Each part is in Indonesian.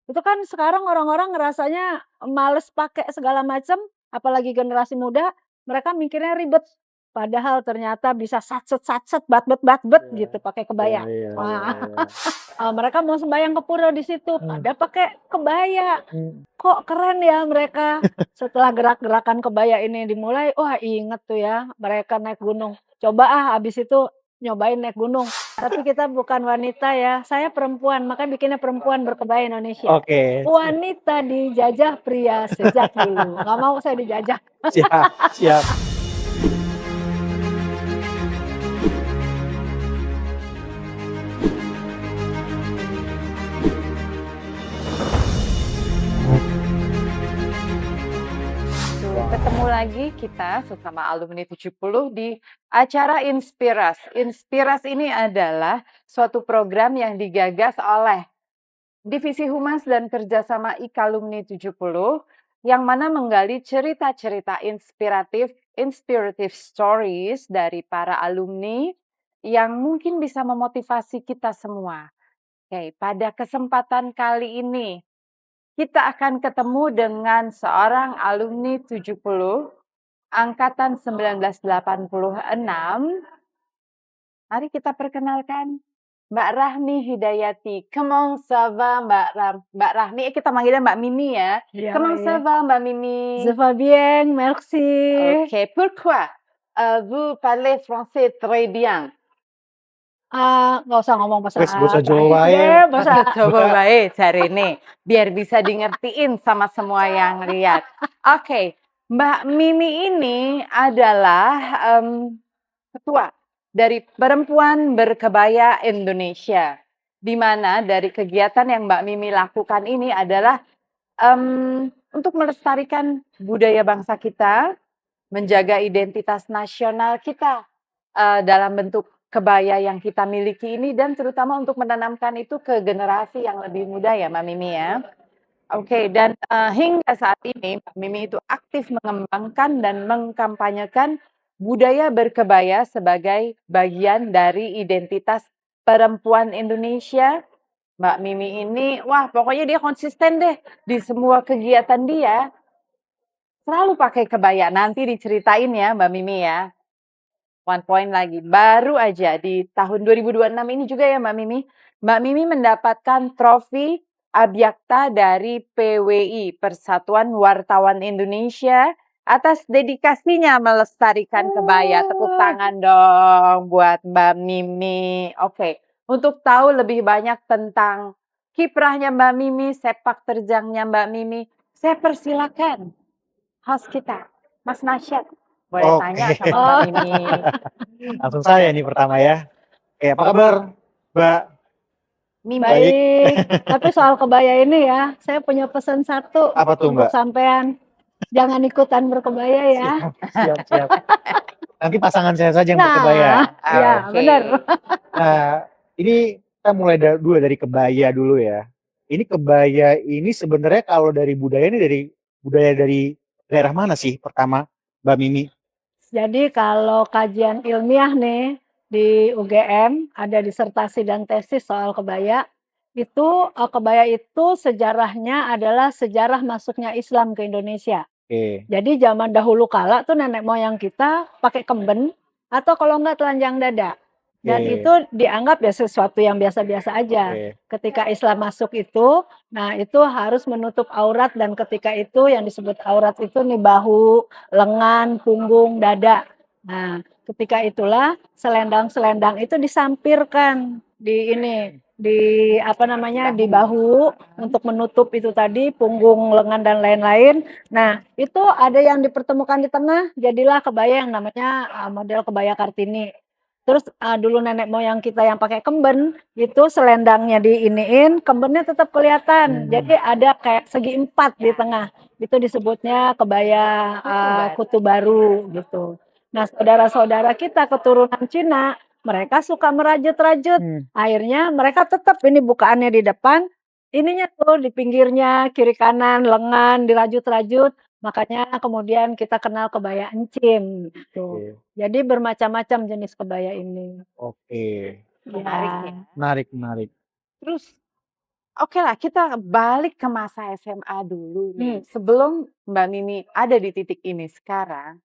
Itu kan sekarang orang-orang ngerasanya males pakai segala macam, apalagi generasi muda, mereka mikirnya ribet. Padahal ternyata bisa satset, batbet Iya, gitu pakai iya kebaya. iya iya Wah, iya. mereka mau sembahyang ke pura di situ, Mmm. pada pakai kebaya. Mmm. Kok keren ya mereka. Setelah gerak-gerakan kebaya ini dimulai, wah inget tuh ya mereka naik gunung. Coba habis itu nyobain naik gunung. Tapi kita bukan wanita ya, saya perempuan, makanya bikinnya perempuan berkebaya Indonesia. Oke, siap. Wanita dijajah pria sejak dulu, nggak mau saya dijajah. Siap siap. Ketemu lagi kita sesama alumni 70 di acara Inspiras. Inspiras ini adalah suatu program yang digagas oleh Divisi Humas dan Kerjasama IKALUMNI 70 yang mana menggali cerita-cerita inspirative stories dari para alumni yang mungkin bisa memotivasi kita semua. Oke, pada kesempatan kali ini kita akan ketemu dengan seorang alumni 70 angkatan 1986. Mari kita perkenalkan Mbak Rahmi Hidayati. Comment ça va Mbak Rahmi? Kita manggilnya Mbak Mimi ya. Iya, Comment ça iya. va Mbak Mimi? Ça va bien, merci. Ok, pourquoi vous parlez français très bien? Nggak usah ngomong bahasa Wes basa Jawa Prancis wae, deh, bahasa Coba Mbak. baik cari nih, biar bisa di ngertiin sama semua yang lihat. Oke, Mbak Mimi ini adalah ketua dari Perempuan Berkebaya Indonesia. Di mana dari kegiatan yang Mbak Mimi lakukan ini adalah untuk melestarikan budaya bangsa kita, menjaga identitas nasional kita dalam bentuk kebaya yang kita miliki ini dan terutama untuk menanamkan itu ke generasi yang lebih muda ya Mbak Mimi ya. Oke, dan hingga saat ini Mbak Mimi itu aktif mengembangkan dan mengkampanyekan budaya berkebaya sebagai bagian dari identitas perempuan Indonesia. Mbak Mimi ini, wah pokoknya dia konsisten deh di semua kegiatan dia. Selalu pakai kebaya, nanti diceritain ya Mbak Mimi ya. One point lagi, baru aja di tahun 2026 ini juga ya Mbak Mimi. Mbak Mimi mendapatkan trofi Abyakta dari PWI, Persatuan Wartawan Indonesia, atas dedikasinya melestarikan kebaya. Tepuk tangan dong buat Mbak Mimi. Oke, untuk tahu lebih banyak tentang kiprahnya Mbak Mimi, sepak terjangnya Mbak Mimi, saya persilakan host kita, Mas Nasyad. Boleh tanya Oke. sama Mbak Mimi. Langsung saya nih pertama ya. Oke, apa kabar, Mbak? Mimi. Baik. baik. Tapi soal kebaya ini ya, saya punya pesan satu Apa tuh, untuk Mbak? sampean. Jangan ikutan berkebaya ya. Siap siap siap. Nanti pasangan saya saja yang Nah, berkebaya. iya Oke. bener. Nah, ini kita mulai dulu dari kebaya dulu ya. Ini kebaya ini sebenarnya kalau dari budaya ini dari budaya dari daerah mana sih pertama, Mbak Mimi? Jadi kalau kajian ilmiah nih di UGM ada disertasi dan tesis soal kebaya. Itu kebaya itu sejarahnya adalah sejarah masuknya Islam ke Indonesia. Oke. Jadi zaman dahulu kala tuh nenek moyang kita pakai kemben atau kalau enggak telanjang dada. Dan itu Oke. dianggap ya sesuatu yang biasa-biasa aja. Oke. Ketika Islam masuk itu, nah itu harus menutup aurat dan ketika itu yang disebut aurat itu nih bahu, lengan, punggung, dada. Nah, ketika itulah selendang-selendang itu disampirkan di ini, di apa namanya, di bahu untuk menutup itu tadi punggung, lengan dan lain-lain. Nah, itu ada yang dipertemukan di tengah, jadilah kebaya yang namanya model kebaya Kartini. Terus dulu nenek moyang kita yang pakai kemben, itu selendangnya diiniin, kembennya tetap kelihatan. Jadi ada kayak segi empat di tengah. Itu disebutnya kebaya kutu baru gitu. Nah, saudara-saudara kita keturunan Cina, mereka suka merajut-rajut. Akhirnya mereka tetap ini bukaannya di depan, ininya tuh di pinggirnya, kiri kanan, lengan dirajut-rajut. Makanya kemudian kita kenal kebaya encim gitu. Oke. Jadi bermacam-macam jenis kebaya ini. Oke. Menarik ya. Iya. Menarik menarik. Terus Oke lah, kita balik ke masa SMA dulu nih. Hmm. Sebelum Mbak Mimi ada di titik ini sekarang,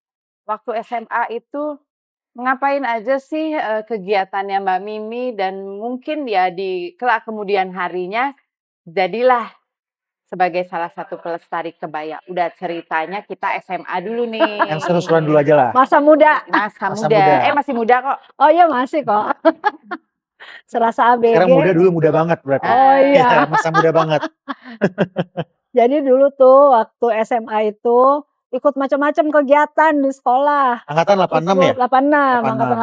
waktu SMA itu ngapain aja sih kegiatannya Mbak Mimi dan mungkin ya di kelak kemudian harinya jadilah sebagai salah satu pelestari kebaya. Udah ceritanya kita SMA dulu nih. Yang seru-seruan dulu aja lah. Masa muda. Masa Masa muda. muda. Masih muda kok. Oh iya masih kok. Serasa ABG. Sekarang muda dulu muda banget berarti. Oh iya. Masa muda banget. Jadi dulu tuh waktu SMA itu ikut macam-macam kegiatan di sekolah. Angkatan 86 ya? Ikut 86, angkatan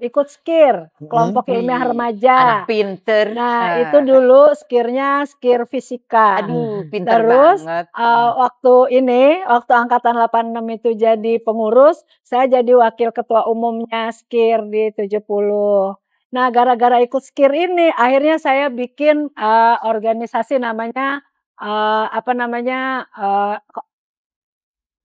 86. Ikut SKIR, kelompok ilmiah remaja. Anak pinter. Nah, itu dulu skirnya skir fisika. Aduh, pinter Terus banget. waktu angkatan 86 itu jadi pengurus, saya jadi wakil ketua umumnya skir di 70. Nah, gara-gara ikut skir ini akhirnya saya bikin organisasi namanya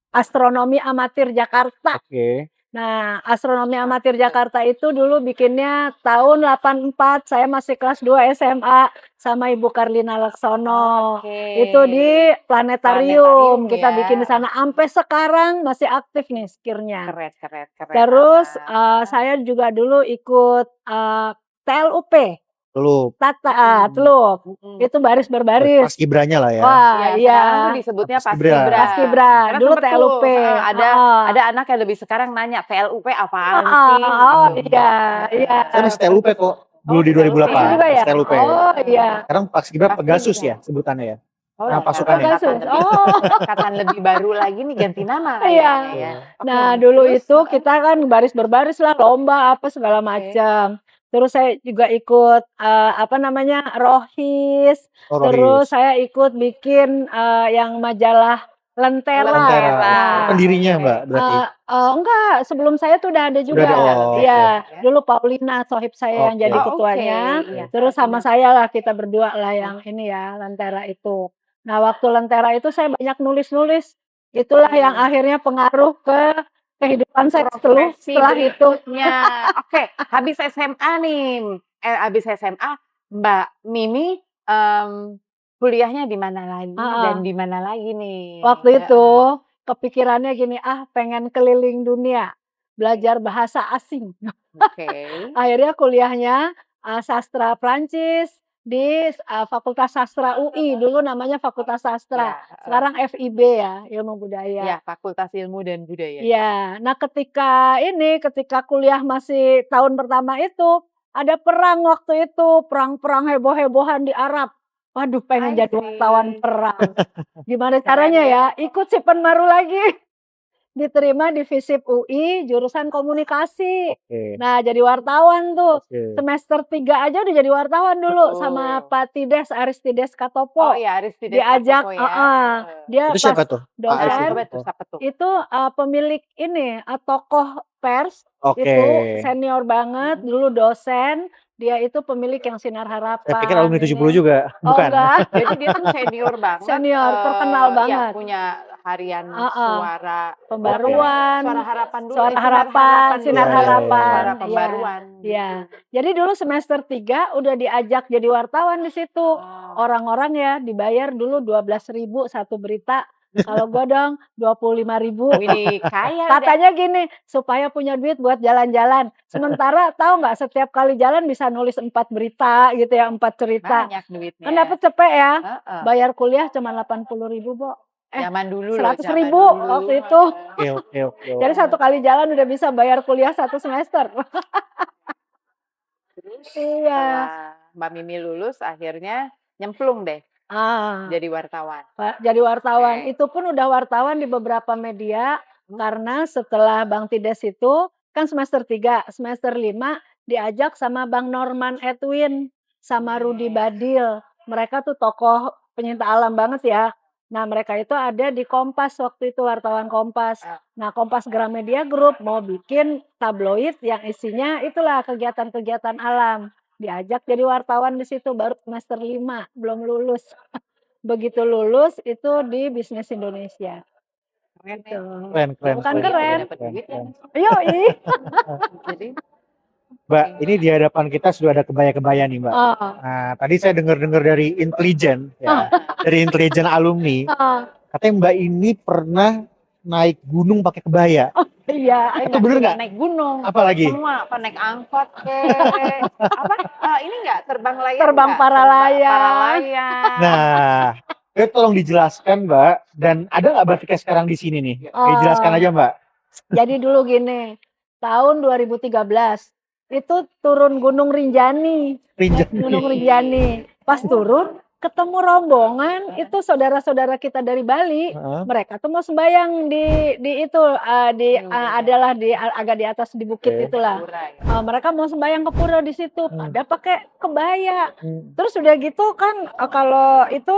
Astronomi Amatir Jakarta. Oke. Nah, Astronomi Amatir Jakarta itu dulu bikinnya tahun 84, saya masih kelas 2 SMA sama Ibu Karlina Laksono. Oke. Itu di planetarium, Planetarium kita ya. bikin di sana. Sampai sekarang masih aktif nih skirnya. Keren. Terus saya juga dulu ikut TLUP, Dulu TELUP. Itu baris berbaris. paskibranya lah ya. Wah, Ya, iya. sekarang tuh disebutnya Paskibra. Paskibra. Karena Dulu sempet TLUP. tuh, ada anak yang lebih sekarang nanya TLUP apaan sih? Oh Gitu. iya, iya. Saya masih TLUP kok. Dulu di TLUP 2008. juga ya? TLUP. Oh iya. Sekarang Paskibra Paskibra. Pegasus ya sebutannya ya. Oh, Nah, udah pasukannya. angkatan Pegasus. lebih- Oh. angkatan lebih baru lagi nih ganti nama Iya. kayaknya ya. Oke, Nah, dulu terus, itu kita kan baris berbaris lah, lomba apa segala macam. Terus saya juga ikut Rohis. Oh, Terus Rohis. saya ikut bikin yang majalah Lentera. Lentera. Nah, Pendirinya Mbak berarti. enggak, sebelum saya tuh udah ada juga. Oh, Iya, oke. dulu Paulina sohib saya yang Oke. jadi Oh, ketuanya. oke. Iya. Terus sama saya lah, kita berdua lah yang ini ya, Lentera itu. Nah, waktu Lentera itu saya banyak nulis-nulis. Itulah yang akhirnya pengaruh ke kehidupan saya Profesi setelah itu. berikutnya. Oke, habis SMA nih, habis SMA Mbak Mimi kuliahnya di mana lagi dan di mana lagi nih? Waktu itu kepikirannya gini, pengen keliling dunia, belajar bahasa asing. Oke. Akhirnya kuliahnya sastra Prancis di Fakultas Sastra UI, dulu namanya Fakultas Sastra. Ya, Sekarang FIB ya, Ilmu Budaya. ya, Fakultas Ilmu dan Budaya. Iya. Nah, ketika kuliah masih tahun pertama itu, ada perang waktu itu, perang-perang heboh-hebohan di Arab. Waduh, pengen I jadi wartawan see. perang. Gimana Keren caranya ya. ya? Ikut Sipenmaru lagi. Diterima di FISIP UI, jurusan komunikasi. Oke. Nah, jadi wartawan tuh. Oke. Semester 3 aja udah jadi wartawan dulu sama Betul. Pak Aristides Oh Katopo. iya, Aristides Diajak, Katopo ya. dia Itu siapa pas tuh? dosen, Siapa tuh? itu pemilik ini, tokoh pers, Oke. itu senior banget, dulu dosen, dia itu pemilik yang Sinar Harapan. Saya pikir alumni 70 ini. juga. Oh Bukan. enggak, Jadi dia tuh senior banget. Senior, terkenal Iya, banget. punya harian Suara Pembaruan. Pembaruan, Suara Harapan dulu. Suara Harapan, Sinar dulu. Harapan. Suara Iya, Pembaruan. iya. Jadi dulu semester 3 udah diajak jadi wartawan di situ. Oh. Orang-orang ya dibayar dulu 12.000 satu berita. Kalau gua dong 25.000. Widih, kaya deh. Katanya gini, supaya punya duit buat jalan-jalan. Sementara tahu nggak, setiap kali jalan bisa nulis 4 berita gitu ya, 4 cerita. Banyak duitnya. Kan dapat cepet ya. Heeh. Bayar kuliah cuma 80.000, Bo. Zaman dulu loh. 100.000 zaman dulu. waktu itu. Oke. Jadi satu kali jalan udah bisa bayar kuliah 1 semester. Terus Iya. setelah Mbak Mimi lulus akhirnya nyemplung deh jadi wartawan. Jadi wartawan. Oke. Itu pun udah wartawan di beberapa media, karena setelah Bang Tides itu kan semester 3, semester 5 diajak sama Bang Norman Edwin sama Rudi Badil. Mereka tuh tokoh penyinta alam banget ya. Nah, mereka itu ada di Kompas waktu itu, wartawan Kompas. Nah, Kompas Gramedia Group mau bikin tabloid yang isinya itulah kegiatan-kegiatan alam. Diajak jadi wartawan di situ baru semester 5, belum lulus. Begitu lulus itu di Bisnis Indonesia. Keren Gitu. ya. Keren. Bukan keren? Dapat duit ya. Yoi. Jadi Mbak, ini di hadapan kita sudah ada kebaya-kebaya nih, Mbak. Oh, Nah, tadi saya dengar-dengar dari intelijen ya, dari intelijen alumni, oh, katanya Mbak ini pernah naik gunung pakai kebaya. iya. Itu Nggak bener cuma nggak? naik gunung, Apalagi? semua apa naik angkot ke apa ini nggak terbang layang Terbang nggak? para Para layang. layang. Nah, itu tolong dijelaskan, Mbak. Dan ada nggak batiknya sekarang di sini nih? Dijelaskan Oh, aja, Mbak. jadi dulu gini, tahun 2013 itu turun Gunung Rinjani, naik Rinjani. Gunung Rinjani. Pas turun ketemu rombongan itu saudara-saudara kita dari Bali. Heeh. Mereka tuh mau sembahyang di itu adalah agak di atas di bukit Oke. itulah. Pura ya. Mereka mau sembahyang ke pura di situ, pada pakai kebaya. Hmm. Terus udah gitu kan kalau itu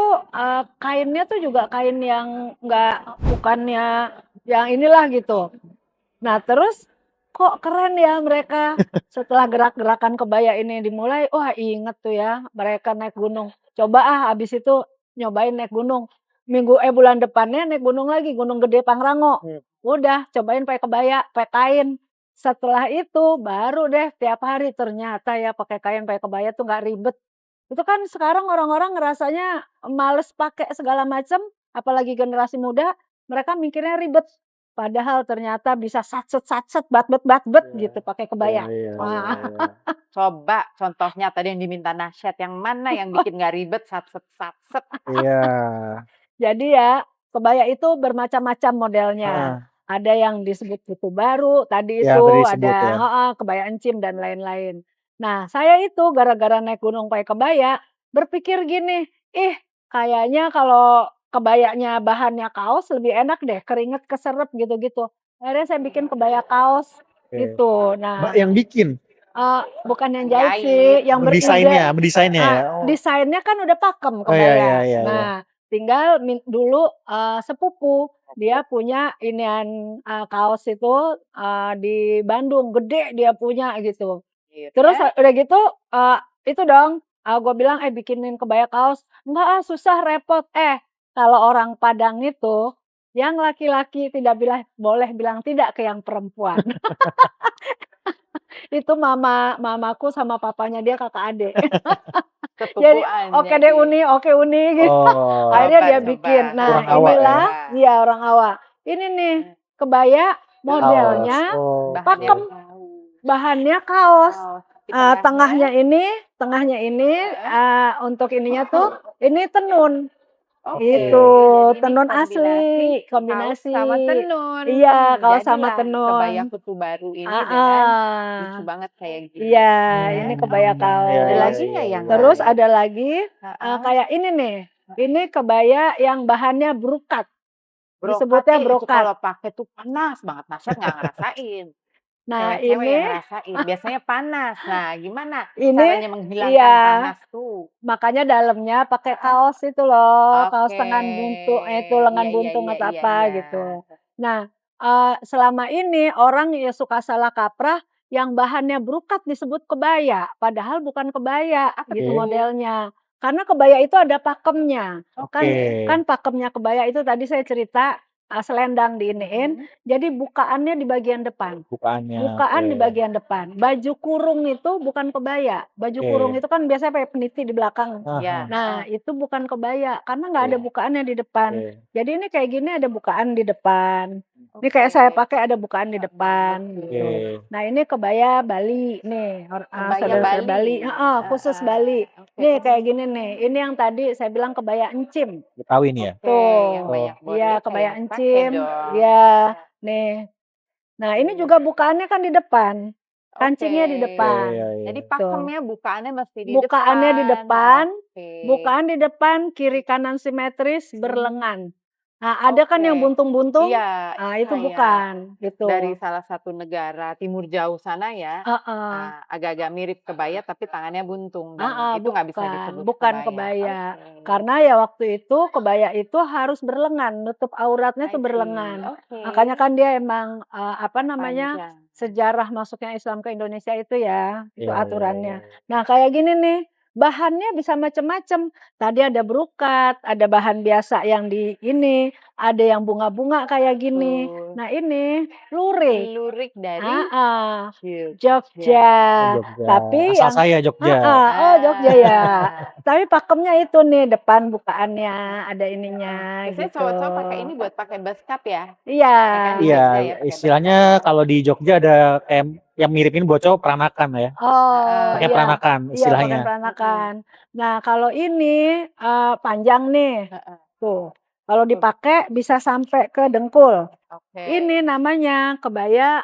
kainnya tuh juga kain yang bukannya yang inilah gitu. Nah terus kok keren ya mereka setelah gerak-gerakan kebaya ini dimulai, wah inget tuh ya mereka naik gunung. Coba abis itu nyobain naik gunung. Bulan depannya naik gunung lagi, Gunung Gede Pangrango. Udah cobain pakai kebaya, pakai kain. Setelah itu baru deh tiap hari ternyata ya pakai kain pakai kebaya tuh nggak ribet. Itu kan sekarang orang-orang ngerasanya males pakai segala macam, apalagi generasi muda, mereka mikirnya ribet. Padahal ternyata bisa satset-satset, batbet-batbet gitu pakai kebaya. Iya, Wah. Coba contohnya tadi yang diminta nasihat yang mana yang bikin nggak ribet satset. Iya. Jadi ya, kebaya itu bermacam-macam modelnya. Heeh. Ada yang disebut kutu baru, tadi Ya, itu tadi ada disebut ya. kebaya encim dan lain-lain. Nah, saya itu gara-gara naik gunung pakai kebaya, berpikir gini, ih kayaknya kalau kebayanya bahannya kaos lebih enak deh, keringet keserep gitu-gitu. Akhirnya saya bikin kebaya kaos Oke. gitu. Mbak Nah, yang bikin bukan yang jahit Jahit. sih, yang beride. mendesainnya ya. Oh. Desainnya kan udah pakem Oh iya iya kebaya. iya. Nah, tinggal dulu sepupu dia punya inian kaos itu di Bandung, gede dia punya gitu. Terus Akhirnya udah gitu itu dong, gue bilang, bikinin kebaya kaos." "Enggak ah, susah, repot." Kalau orang Padang itu, yang laki-laki tidak boleh bilang tidak ke yang perempuan. Itu mamaku sama papanya dia kakak adik. Jadi, sepupuan "Oke deh jadi. Uni, oke Uni," gitu. Oh. Akhirnya dia Coba. bikin. Nah, Orang awak ya? inilah iya orang awak. Ini nih kebaya Kaos. modelnya Oh. Bahannya pakem, bahannya kaos. Di tengahnya, Tengahnya ini heeh. untuk ininya tuh ini tenun. Oke, Itu jadi ini tenun kombinasi asli, kaos sama tenun. Iya, kaos sama Jadilah kebaya tenun. kutu baru ini dengan lucu Heeh. banget kayak gini. Iya, ini Keren. kebaya Iya Ada iya kaos. lagi nggak iya yang iya. Terus lain? ada lagi Heeh. kayak ini nih. Ini kebaya yang bahannya brokat. Brokat, Disebutnya itu brokat. kalau pakai tuh panas banget, Nasyat nggak ngerasain. Nah, Cewek-cewek yang ini ngerasain, biasanya panas. Nah, gimana ini caranya menghilangkan iya, panas tuh? makanya dalamnya pakai Heeh. kaos itu loh, kaos Oke, tangan buntung, itu lengan iya iya buntung iya atau iya apa iya. gitu. Nah, selama ini orang ya suka salah kaprah yang bahannya brokat disebut kebaya, padahal bukan kebaya Apa gitu Oke. tuh? modelnya. Karena kebaya itu ada pakemnya. Kan Oke. kan pakemnya kebaya itu tadi saya cerita selendang diiniin, jadi bukaannya di bagian depan. Bukaannya. Oke. Bukaan di bagian depan. Baju kurung itu bukan kebaya. Baju kurung Oke. itu kan biasanya pakai peniti di belakang. Ya. Nah, itu bukan kebaya karena nggak ada Oke. bukaannya di depan. Oke. Jadi ini kayak gini ada bukaan di depan. Ini Oke. kayak saya pakai ada bukaan di depan gitu. Oke. Nah, ini kebaya Bali nih, Kebaya saudara-saudara Bali. Bali, khusus Bali. Oke, Nih kayak terus? gini nih. Ini yang tadi saya bilang kebaya encim. Betawi nih ya? Oke, yang Tuh. banyak Iya, bordirnya kebaya harus pakai encim. dong. Iya, nih. Nah, ini juga bukaannya kan di depan. Oke. Kancingnya di depan. Iya iya Jadi iya. pakemnya bukaannya mesti di Bukaannya di depan. depan, bukaan di depan, kiri kanan simetris, berlengan. Nah, ada kan yang Oke. buntung-buntung? Iya, Nah, ini itu kayak bukan, dari gitu. salah satu negara timur jauh sana ya. Heeh. Agak-agak mirip kebaya tapi tangannya buntung dan itu nggak bisa disebut Bukan kebaya. kebaya. Oke. Karena ya waktu itu kebaya itu harus berlengan, nutup auratnya I tuh see. berlengan. Oke. Makanya kan dia emang apa namanya? Panjang. Sejarah masuknya Islam ke Indonesia itu ya, itu Iya iya iya. aturannya. Nah, kayak gini nih, bahannya bisa macam-macam. Tadi ada brokat, ada bahan biasa yang di ini, ada yang bunga-bunga kayak gini. Betul. Nah ini lurik. Lurik dari Heeh, Jogja. Jogja. Oh, Jogja. Tapi Asal yang saya Jogja. oh Jogja ya. Ah. Tapi pakemnya itu nih depan bukaannya ada ininya Biasanya gitu. cowok-cowok pakai ini buat pakai beskap ya? Iya. Ya kan di Iya, Jogja ya pakai istilahnya beskap. kalau di Jogja ada kayak yang miripin buat cowok peranakan ya. Oh Pakai iya, peranakan iya pakai istilahnya. peranakan. Nah kalau ini panjang nih, Heeh. tuh. Kalau Tuh. dipakai bisa sampai ke dengkul. Oke. Ini namanya kebaya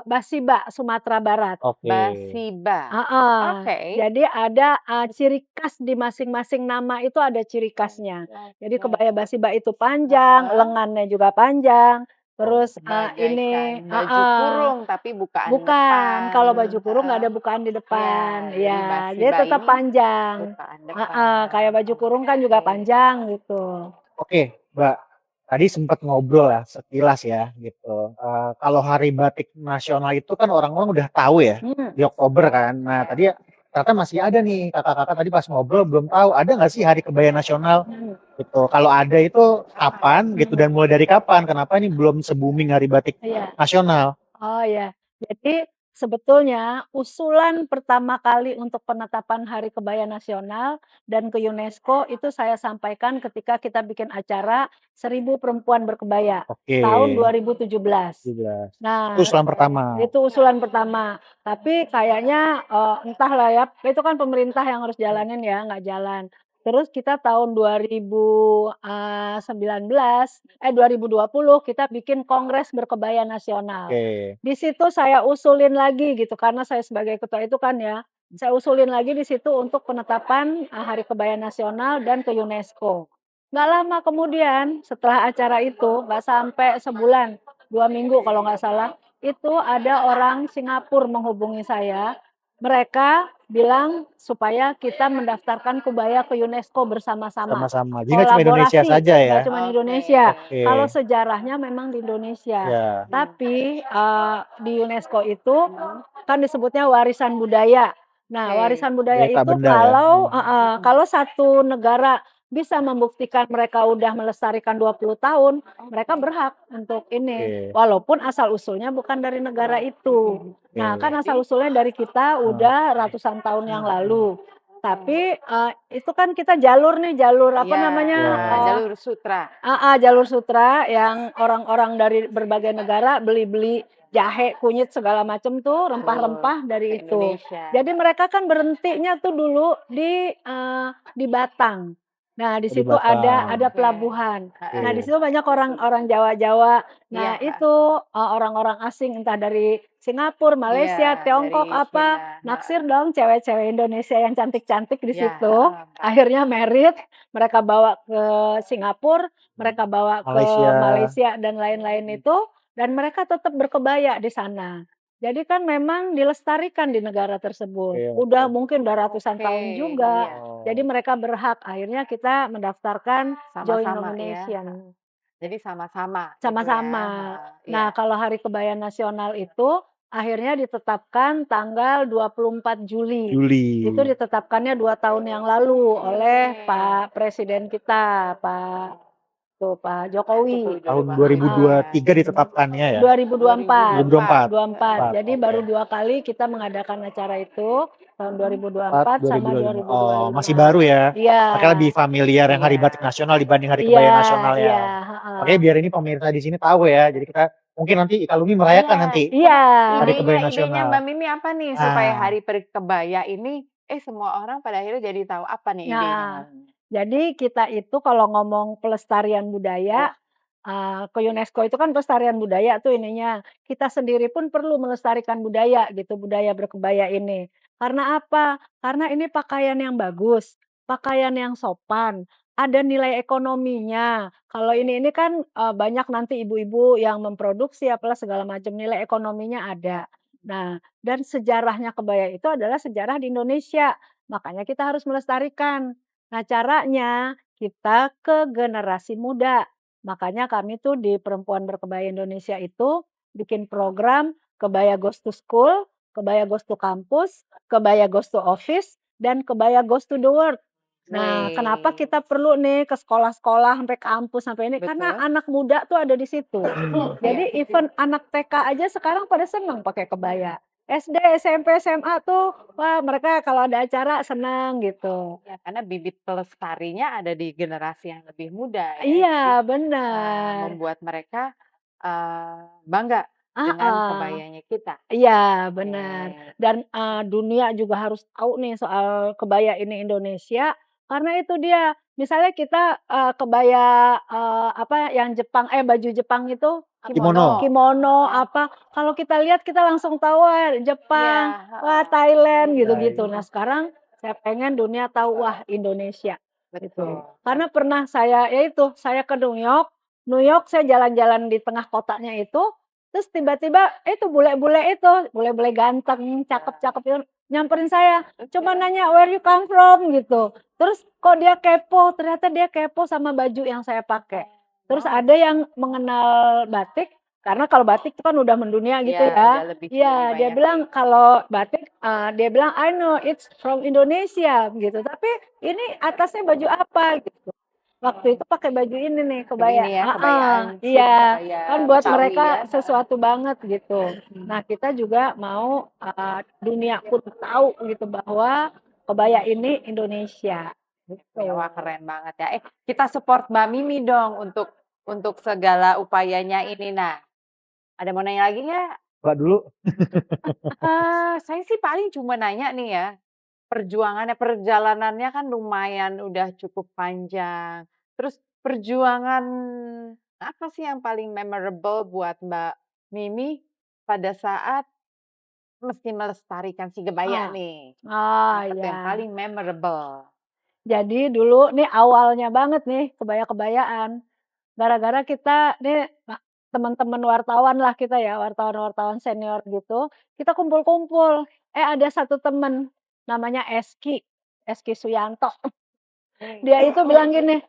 Basiba Sumatera Barat. Oke. Basiba. Heeh. Oke. Jadi ada ciri khas di masing-masing nama itu ada ciri khasnya. Jadi kebaya Basiba itu panjang, lengannya juga panjang. Terus ini Bagaikan baju kurung tapi bukaan bukan, depan. kalau baju kurung nggak ada bukaan di depan. jadi Iya, dia Basiba tetap ini panjang. bukaan Heeh, depan. kayak baju kurung kan juga panjang gitu. Oke, Mbak. Tadi sempat ngobrol ya sekilas ya gitu. Kalau Hari Batik Nasional itu kan orang-orang udah tahu ya di Oktober kan. Nah tadi ternyata masih ada nih kakak-kakak tadi pas ngobrol belum tahu ada nggak sih Hari Kebaya Nasional gitu. Kalau ada itu kapan gitu dan mulai dari kapan? Kenapa ini belum se-booming Hari Batik Iya. Nasional? Oh ya, jadi sebetulnya usulan pertama kali untuk penetapan Hari Kebaya Nasional dan ke UNESCO itu saya sampaikan ketika kita bikin acara 1000 Perempuan Berkebaya Oke. tahun 2017. 17. Nah, Itu usulan pertama. itu usulan pertama. Tapi kayaknya entahlah ya, itu kan pemerintah yang harus jalanin ya, nggak jalan. Terus kita tahun 2020 kita bikin Kongres Berkebaya Nasional. Oke. Di situ saya usulin lagi gitu, karena saya sebagai ketua itu kan ya, saya usulin lagi di situ untuk penetapan Hari Kebaya Nasional dan ke UNESCO. Nggak lama kemudian setelah acara itu, nggak sampai sebulan, 2 minggu kalau nggak salah, itu ada orang Singapura menghubungi saya. Mereka bilang supaya kita mendaftarkan kebaya ke UNESCO bersama-sama. Sama-sama. Jadi nggak cuma Indonesia Kolaborasi, saja ya? nggak cuma Indonesia. Oke. Kalau sejarahnya memang di Indonesia. Ya. Tapi di UNESCO itu kan disebutnya warisan budaya. Nah, Oke. warisan budaya Jadi tak itu benda ya? kalau satu negara bisa membuktikan mereka udah melestarikan 20 tahun, mereka berhak untuk ini. Oke. Walaupun asal usulnya bukan dari negara itu. Nah, kan asal usulnya dari kita udah ratusan tahun yang lalu. Tapi itu kan kita jalur nih, jalur apa Iya, namanya? jalur sutra. Jalur sutra yang orang-orang dari berbagai negara beli-beli jahe, kunyit segala macam tuh rempah-rempah dari Ke itu. Indonesia. Jadi mereka kan berhentinya tuh dulu di Batang. Nah, di Di situ ada Batang. pelabuhan. Nah, di Oke. situ banyak orang-orang Jawa-Jawa. Nah, Iya. itu orang-orang asing entah dari Singapura, Malaysia, Iya, Tiongkok dari apa, Cina. naksir dong cewek-cewek Indonesia yang cantik-cantik di Iya, situ. Akhirnya merit, mereka bawa ke Singapura, mereka bawa ke Malaysia. Malaysia dan lain-lain itu, dan mereka tetap berkebaya di sana. Jadi kan memang dilestarikan di negara tersebut. Oke, Udah oke. mungkin udah ratusan tahun juga. Iya. Jadi mereka berhak. Akhirnya kita mendaftarkan Join Sama-sama ya. Nomination. Jadi sama-sama. gitu Sama-sama. ya. Nah, Iya. kalau Hari Kebaya Nasional itu akhirnya ditetapkan tanggal 24 Juli. Juli. Itu ditetapkannya 2 tahun yang lalu oleh Pak Presiden kita, Pak Jokowi. Tahun 2023 ditetapkannya ya? 2024. 2024. Jadi Oke. baru 2 kali kita mengadakan acara itu, tahun 4, 2024 sama 2025. 2025. Oh, masih baru ya? Iya. Makanya lebih familiar yang Hari Iya. Batik Nasional dibanding Hari Iya, Kebaya Nasional iya, ya. heeh. Makanya biar ini pemirsa di sini tahu ya. Jadi kita mungkin nanti Ikalumi merayakan nanti Iya. Hari Kebaya Idenya Nasional. Mbak Mimi apa nih supaya Nah. Hari Berkebaya ini semua orang pada akhirnya jadi tahu apa nih idenya? Nah, jadi kita itu kalau ngomong pelestarian budaya, ke UNESCO itu kan pelestarian budaya tuh ininya. Kita sendiri pun perlu melestarikan budaya gitu, budaya berkebaya ini. Karena apa? Karena ini pakaian yang bagus, pakaian yang sopan, ada nilai ekonominya. Kalau ini kan banyak nanti ibu-ibu yang memproduksi apalah segala macam, nilai ekonominya ada. Nah, dan sejarahnya kebaya itu adalah sejarah di Indonesia. Makanya kita harus melestarikan. Nah, caranya kita ke generasi muda. Makanya kami tuh di Perempuan Berkebaya Indonesia itu bikin program Kebaya Goes to School, Kebaya Goes to Campus, Kebaya Goes to Office, dan Kebaya Goes to the World. Nah, kenapa Wih, kita perlu nih ke sekolah-sekolah, sampai kampus, sampai ini, karena betul. anak muda tuh ada di situ. Iya, Jadi even anak TK aja sekarang pada seneng pakai kebaya. SD, SMP, SMA tuh, wah mereka kalau ada acara senang gitu. ya karena bibit pelestarinya ada di generasi yang lebih muda ya. Iya, Jadi benar. membuat mereka bangga dengan Heeh. kebayanya kita. Iya, Oke. benar. Dan, dunia juga harus tahu nih soal kebaya ini Indonesia, karena itu dia, misalnya kita, kebaya, apa yang Jepang baju Jepang itu Kimono. Kimono. kimono, Heeh. apa, kalau kita lihat kita langsung tahu, wah Iya, Jepang, wah heeh. Thailand, Baik. gitu-gitu. Nah sekarang saya pengen dunia tahu, wah Indonesia, gitu. Betul. Karena pernah saya ya itu, saya ke New York saya jalan-jalan di tengah kotanya itu, terus tiba-tiba itu bule-bule ganteng, cakep-cakep itu nyamperin saya, cuma Oke. nanya, "Where you come from?" Gitu. Terus kok dia kepo, ternyata dia kepo sama baju yang saya pakai. Terus Wow. ada yang mengenal batik, karena kalau batik itu kan udah mendunia gitu Ya, udah ya. lebih Iya, dia banyak bilang kalau batik, dia bilang, "I know it's from Indonesia," gitu, "tapi ini atasnya baju apa?" Gitu. Waktu itu pakai baju ini nih, kebaya ini ya, heeh, kebayaan iya, kebaya kan buat Betawi mereka ya. sesuatu banget gitu. Nah, kita juga mau, dunia pun tahu gitu bahwa kebaya ini Indonesia, gitu. Wah, keren banget ya. Kita support Mbak Mimi dong untuk segala upayanya ini. Nah, ada mau nanya lagi nggak? Mbak dulu. Saya sih paling cuma nanya nih ya, perjalanannya kan lumayan udah cukup panjang. Terus perjuangan apa sih yang paling memorable buat Mbak Mimi pada saat mesti melestarikan si kebaya Ah, nih? oh Apa tuh yang iya. paling memorable? Jadi dulu nih awalnya banget nih kebaya-kebayaan, gara-gara kita nih teman-teman wartawan lah kita ya, wartawan-wartawan senior gitu, kita kumpul-kumpul, ada satu temen namanya Eski Suyanto. Dia itu bilang gini,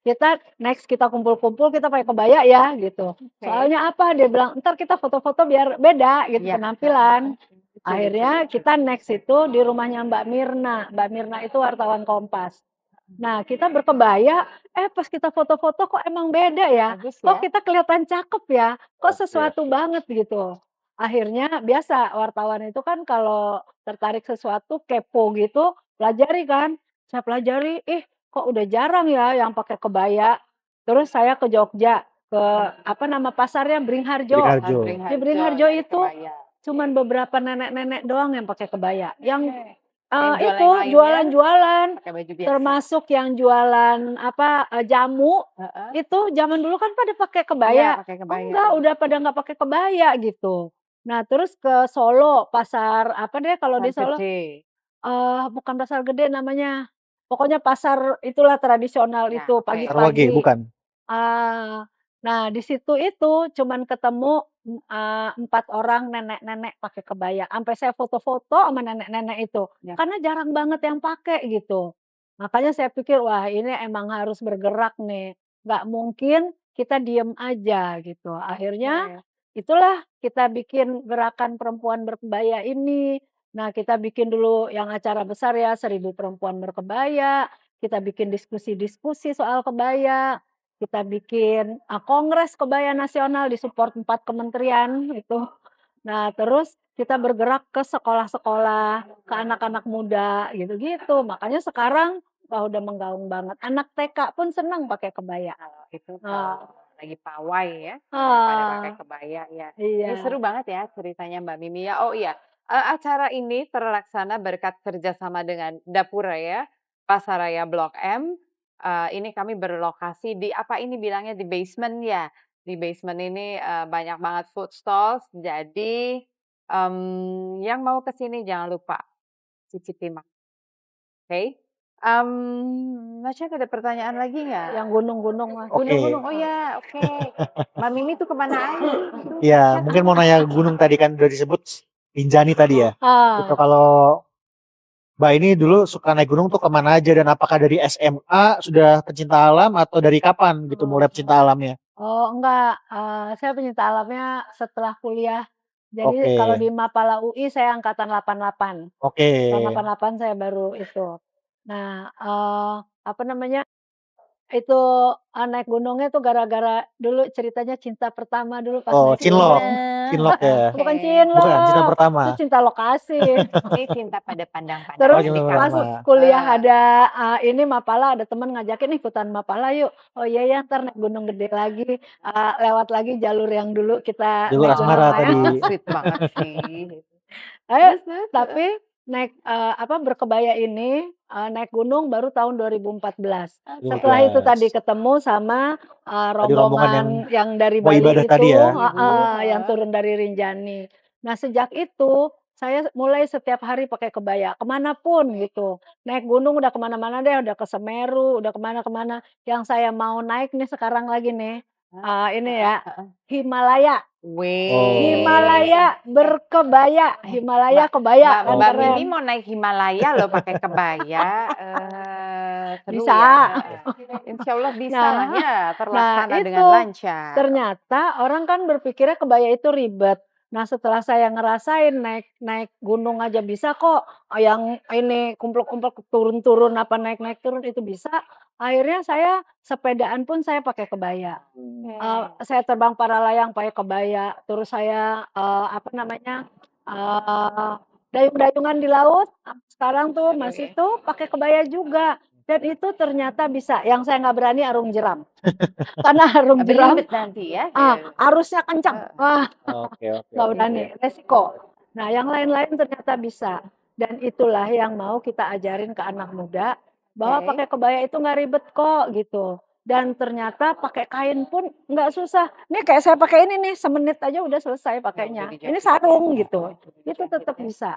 kita kumpul-kumpul kita pakai kebaya ya," gitu. Oke. "Soalnya apa?" Dia bilang, "Entar kita foto-foto biar beda gitu Iya, penampilan." lucu lucu Akhirnya lucu. kita next itu di rumahnya Mbak Mirna. Mbak Mirna itu wartawan Kompas. Nah, kita berkebaya, pas kita foto-foto kok emang beda ya, Bagus kok ya? kita kelihatan cakep ya, kok Oke. sesuatu banget gitu. Akhirnya biasa wartawan itu kan kalau tertarik sesuatu, kepo gitu, pelajari kan. Saya pelajari, ih kok udah jarang ya yang pakai kebaya. Terus saya ke Jogja, ke apa nama pasarnya, Beringharjo. Beringharjo. Di Beringharjo Beringharjo nyari itu kebaya. cuman beberapa nenek-nenek doang yang pakai kebaya, yang Oke. Yang jual Itu yang lainnya jualan-jualan, pakai baju biasa? termasuk yang jualan apa, jamu, Heeh. itu zaman dulu kan pada pakai Iya, kebaya, pakai oh kebaya. enggak, udah pada nggak pakai kebaya gitu. Nah terus ke Solo, pasar apa deh kalau di Pasar Solo, gede. bukan pasar gede namanya, pokoknya pasar itulah tradisional Ya, itu oke. Sarwage pagi-pagi. bukan? Ah, nah di situ itu cuman ketemu, 4 orang nenek-nenek pakai kebaya, sampai saya foto-foto sama nenek-nenek itu, Ya, karena jarang banget yang pakai gitu. Makanya saya pikir, wah ini emang harus bergerak nih, nggak mungkin kita diem aja gitu. Akhirnya oke. itulah kita bikin gerakan perempuan berkebaya ini. Nah kita bikin dulu yang acara besar ya, 1.000 perempuan berkebaya, kita bikin diskusi-diskusi soal kebaya. Kita bikin, kongres kebaya nasional di-support 4 kementerian itu. Nah, terus kita bergerak ke sekolah-sekolah, ke anak-anak muda, gitu-gitu. Makanya sekarang, wah udah menggaung banget. Anak TK pun senang pakai kebaya. Kalau itu Heeh, kalau lagi pawai ya, udah pada heeh, pakai kebaya ya. Ini iya. seru banget ya ceritanya Mbak Mimi ya. Oh iya, acara ini terlaksana berkat kerjasama dengan Dapura ya, Pasaraya Blok M. Ini kami berlokasi di apa ini bilangnya di basement ya. Di basement ini banyak banget food stalls. Jadi yang mau ke sini jangan lupa cicipi oke. Masnya ada pertanyaan lagi nggak? Yang gunung-gunung Mas. Gunung-gunung, Oke. oh ya, oke. Mbak Mimi tuh kemana aja? Itu Iya, chat-chat mungkin nih. mau nanya gunung tadi kan udah disebut Rinjani tadi ya. Itu Ah, kalau Mbak ini dulu suka naik gunung tuh kemana aja dan apakah dari SMA sudah pecinta alam atau dari kapan gitu mulai pecinta alamnya? enggak, saya penyinta alamnya setelah kuliah. Jadi Oke, kalau di Mapala UI saya angkatan 88. oke. Tahun 88 saya baru itu. Nah, apa namanya, itu, naik gunungnya tuh gara-gara dulu ceritanya cinta pertama dulu pas Oh, naik cinlok, gunung. cinlok ya? Bukan Oke. Bukan, cinta cinlok, itu pertama? cinta lokasi. Ini cinta pada Oh, Terus pandang-pandangan di cinta pas pertama. kampus. kuliah Heeh. ada, ini Mapala, ada temen ngajakin, "Ikutan Mapala yuk." "Oh iya ya, entar naik Gunung Gede lagi, lewat lagi jalur yang dulu kita Jalur naik gunung asmara ya." tadi. Sweet banget sih. Ayo, Terus terus? Heeh. tapi naik, apa, berkebaya ini, naik gunung baru tahun 2014. Setelah itu tadi 15. ketemu sama, Tadi rombongan yang rombongan yang dari mau ibadah Bali tadi itu ya? Ibu-ibu, yang heeh. turun dari Rinjani. Nah, sejak itu saya mulai setiap hari pakai kebaya, kemana pun gitu. Naik gunung udah kemana mana deh, udah ke Semeru, udah kemana kemana. Yang saya mau naik nih sekarang lagi nih, Hah? ini Heeh ya, heeh. Himalaya. Oh. Weh. Himalaya berkebaya, Himalaya Mbak kebaya Mbak kan Mbak Mimi keren. mau naik Himalaya loh pakai kebaya, seru Bisa. ya, heeh. Insya Allah bisa lah Nah ya, nah terlaksana dengan itu, lancar. ternyata orang kan berpikirnya kebaya itu ribet. Nah setelah saya ngerasain naik naik gunung aja bisa kok, yang ini kumpul-kumpul turun-turun apa naik-naik turun itu bisa, akhirnya saya sepedaan pun saya pakai kebaya. Oke. Saya terbang para layang pakai kebaya, terus saya, apa namanya, dayung-dayungan di laut, sekarang tuh Seru masih ya. tuh pakai kebaya juga, dan itu ternyata bisa, yang saya nggak berani arung jeram. Karena arung jeram, Belibet nanti ya, arusnya kencang, heeh. wah Oke oke nggak oke. berani, resiko. Nah yang lain-lain ternyata bisa, dan itulah yang mau kita ajarin ke anak muda, bahwa Oke. pakai kebaya itu nggak ribet kok gitu, dan ternyata pakai kain pun nggak susah. Nih kayak saya pakai ini nih, semenit aja udah selesai Nggak udah pakainya, ini dijahit ya, sarung gitu, udah itu dijahit tetap ya. bisa.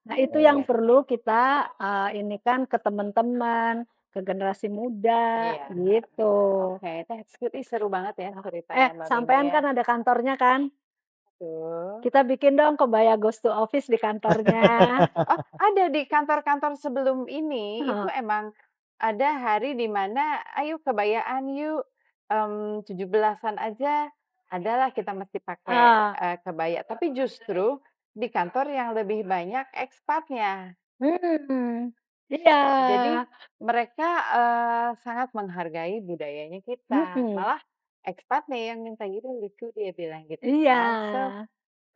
Nah itu yang Oke. perlu kita, ini kan ke teman-teman, ke generasi muda, Iya. gitu. Oke, that's good. Ih, seru banget ya ceritanya Mbak Mimi Sampean ya. kan ada kantornya kan? Betul. Kita bikin dong kebaya Ghost to Office di kantornya. Oh, ada di kantor-kantor sebelum ini, itu Heeh. emang ada hari di mana, "Ayo kebayaan yuk, 17-an aja, adalah kita mesti pakai, Ah, kebaya." Tapi justru di kantor yang lebih banyak ekspatnya. iya, Jadi mereka, sangat menghargai budayanya kita. mhm, Malah ekspat nih yang minta gitu, lucu dia bilang gitu. iya, "Oh, so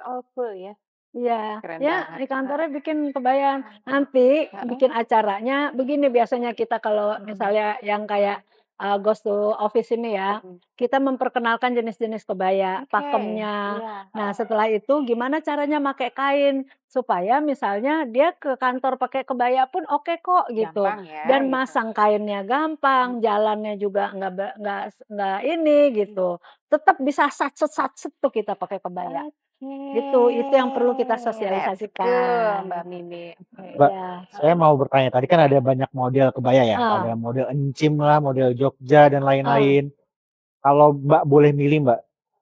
all cool ya." iya, Keren ya banget. di kantornya Heeh bikin kebaya. Nanti heeh. bikin acaranya begini biasanya kita kalau Mhm misalnya yang kayak, Ghost to Office ini ya, mhm. kita memperkenalkan jenis-jenis kebaya, Oke, pakemnya. iya, Nah heeh. setelah itu gimana caranya make kain, supaya misalnya dia ke kantor pakai kebaya pun oke kok gitu, Gampang ya dan gitu. masang kainnya gampang, Mhm jalannya juga nggak ini gitu, tetap bisa satset-satset tuh kita pakai kebaya. Oke, Gitu, itu yang perlu kita that's good sosialisasikan. Mbak Mimi. Oke, Mbak, Iya, saya heeh, mau bertanya, tadi kan ada banyak model kebaya ya, ada heeh, model encim lah, model Jogja dan heeh, lain-lain. Kalau Mbak boleh milih Mbak,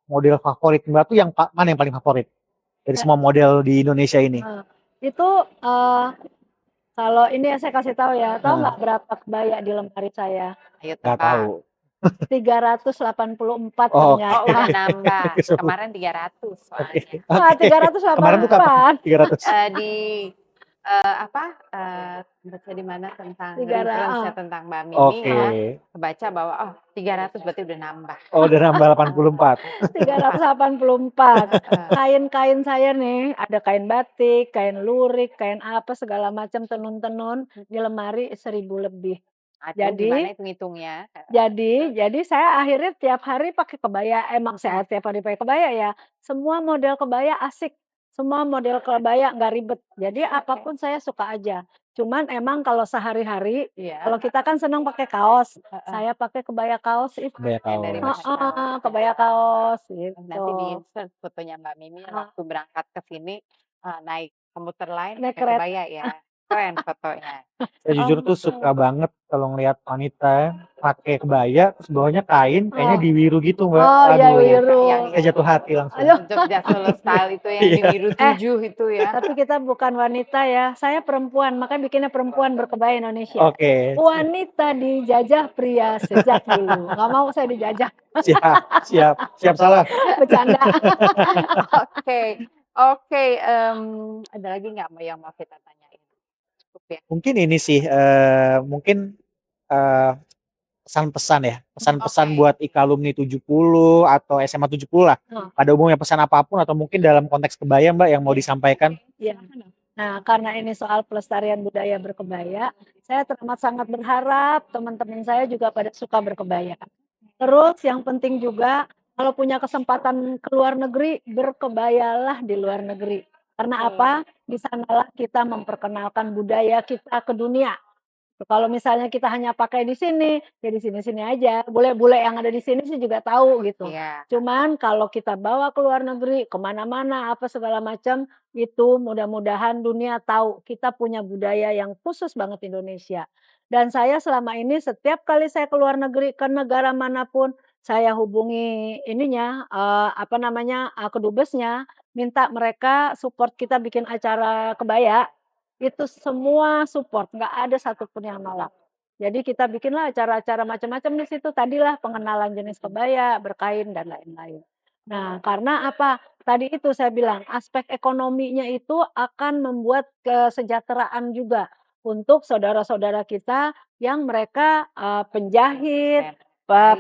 model favorit Mbak tuh yang mana yang paling favorit dari ya, semua model di Indonesia ini? heeh. Itu, eee, kalau ini ya saya kasih tahu ya, tahu Heeh, nggak berapa kebaya di lemari saya? ayo nggak tebak. tahu. 384 Oh, oke. Oh, udah ternyata. nambah, 310. kemarin 300 Oke soalnya. oke. Tiga ratus delapan Kemarin puluh tuh kapan? empat, 300. Di, apa, baca di mana tentang tiga ra reference-nya heeh, tentang Mbak Mimi Oke. ya, kebaca bahwa, oh 300 berarti udah nambah. Oh, udah nambah Heeh, 84. 84, 384. heeh. Kain-kain saya nih, ada kain batik, kain lurik, kain apa segala macam tenun-tenun, di lemari 1.000 lebih. Aduh gimana Jadi itu ngitungnya? jadi saya akhirnya tiap hari pakai kebaya, emang Mhm. saya tiap hari pakai kebaya ya, semua model kebaya asik, semua model kebaya nggak ribet, jadi Oke. apapun saya suka aja. Cuman emang kalau sehari-hari, Iya, kalau kita kan senang pakai kaos, heeh. saya pakai kebaya kaos itu. Kebaya Yang dari kaos. bahan kaos, Heeh, kebaya kaos nanti gitu. di-insert fotonya Mbak Mimi Heeh, waktu berangkat ke sini, naik komuter lain naik pakai kereta. kebaya ya, keren fotonya. Saya jujur tuh Oke. suka banget kalau ngelihat wanita pakai kebaya, terus bawahnya kain, kayaknya Oh, diwiru gitu, Mbak. oh ya Oh Aduh, yang wiru. saya jatuh hati langsung. Aduh, Jogja Solo Style itu yang di Iya. biru eh 7 itu ya? tapi kita bukan wanita ya, saya perempuan, makanya bikinnya perempuan berkebaya Indonesia. Oke, Wanita dijajah pria sejak dulu, nggak mau saya dijajah, siap siap siap salah. bercanda. Oke oke, ada lagi nggak yang mau kita tanyain? Cukup ya. Mungkin ini sih, mungkin, pesan-pesan ya, pesan-pesan Oke. buat IKAlumni 70 atau SMA 70 lah, Oh. pada umumnya pesan apapun atau mungkin dalam konteks kebaya Mbak yang mau disampaikan? Iya. Nah, karena ini soal pelestarian budaya berkebaya, saya teramat sangat berharap teman-teman saya juga pada suka berkebaya. Terus yang penting juga kalau punya kesempatan ke luar negeri, berkebayalah di luar negeri. Karena apa? Di sanalah kita memperkenalkan budaya kita ke dunia. Kalau misalnya kita hanya pakai di sini, ya di sini-sini aja. Bule-bule yang ada di sini sih juga tahu gitu. Iya. Cuman kalau kita bawa ke luar negeri, kemana-mana, apa segala macam, itu mudah-mudahan dunia tahu kita punya budaya yang khusus banget Indonesia. Dan saya selama ini setiap kali saya ke luar negeri, ke negara manapun, saya hubungi ininya, apa namanya, kedubesnya, minta mereka support kita bikin acara kebaya. Itu semua support, nggak ada satupun yang nolak. Jadi kita bikinlah acara-acara macam-macam di situ, tadilah pengenalan jenis kebaya, berkain, dan lain-lain. Nah, karena apa, tadi itu saya bilang, aspek ekonominya itu akan membuat kesejahteraan juga untuk saudara-saudara kita yang mereka, penjahit,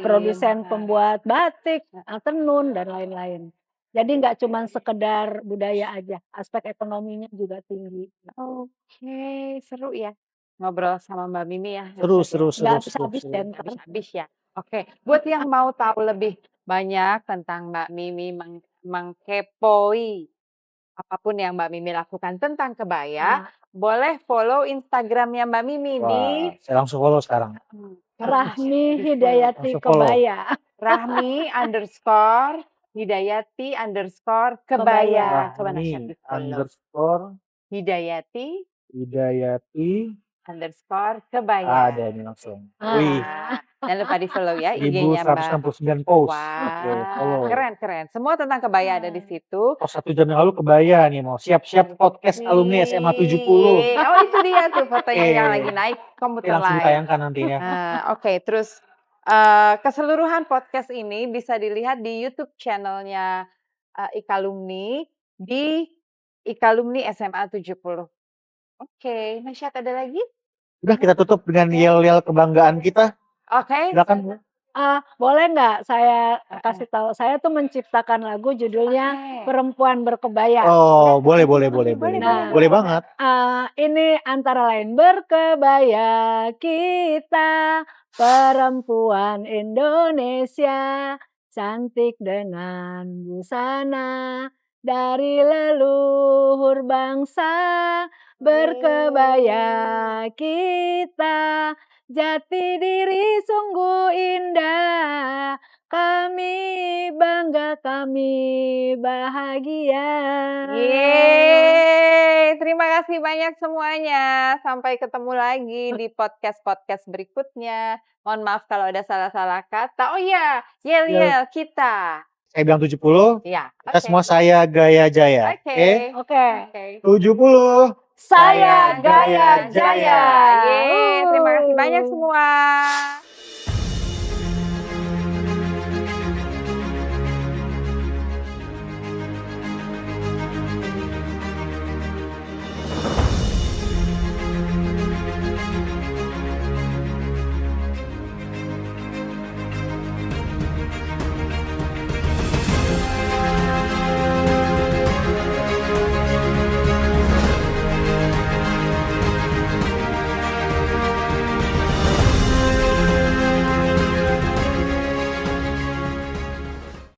produsen pembuat batik, tenun, dan lain-lain. Jadi nggak cuman sekedar budaya aja, aspek ekonominya juga tinggi. Oke, seru ya ngobrol sama Mbak Mimi ya. Seru Hebat ya. seru seru Nggak seru habis-habis seru. deh Nggak entar. habis-habis ya. Oke, buat yang mau tahu lebih banyak tentang Mbak Mimi mengkepoi apapun yang Mbak Mimi lakukan tentang kebaya, Nah, boleh follow Instagramnya Mbak Mimi di Wah, saya langsung follow sekarang. Rahmi Hidayati Langsung follow. Kebaya. Rahmi_Hidayati_Kebaya. Kebaya. Coba Nasya Rahmi di follow. underscore Hidayati Hidayati underscore Kebaya. ada ini langsung. Ah. Wih, Jangan lupa di follow ya IG-nya Mbak. 1169 post. Wah, Oke, follow. keren. Semua tentang kebaya ada di situ. Oh, 1 jam yang lalu kebaya nih, mau siap-siap podcast alumni SMA 70. Oh itu dia tuh fotonya yang Oke. lagi naik Ini komuter langsung lain. ditayangkan nantinya. Oke, terus keseluruhan podcast ini bisa dilihat di YouTube channelnya IKAlumni di IKAlumni SMA 70. Oke, Nasyat ada lagi? Udah kita tutup dengan yel-yel kebanggaan kita. Oke. Silakan Bu. Boleh nggak saya kasih tahu, saya tuh menciptakan lagu judulnya Oke. Perempuan Berkebaya. Oh, boleh. Nah, Boleh banget. Ini antara lain berkebaya kita, perempuan Indonesia, cantik dengan busana dari leluhur bangsa. Berkebaya kita, jati diri sungguh indah, kami bangga, kami bahagia. Yeay, terima kasih banyak semuanya. Sampai ketemu lagi di podcast-podcast berikutnya. Mohon maaf kalau ada salah-salah kata. Oh iya, yel-yel kita. Saya bilang 70. Ya, Kita semua saya Gaya Jaya. Oke. Oke. 70. Saya Gaya Jaya. Yeay, terima kasih banyak semua.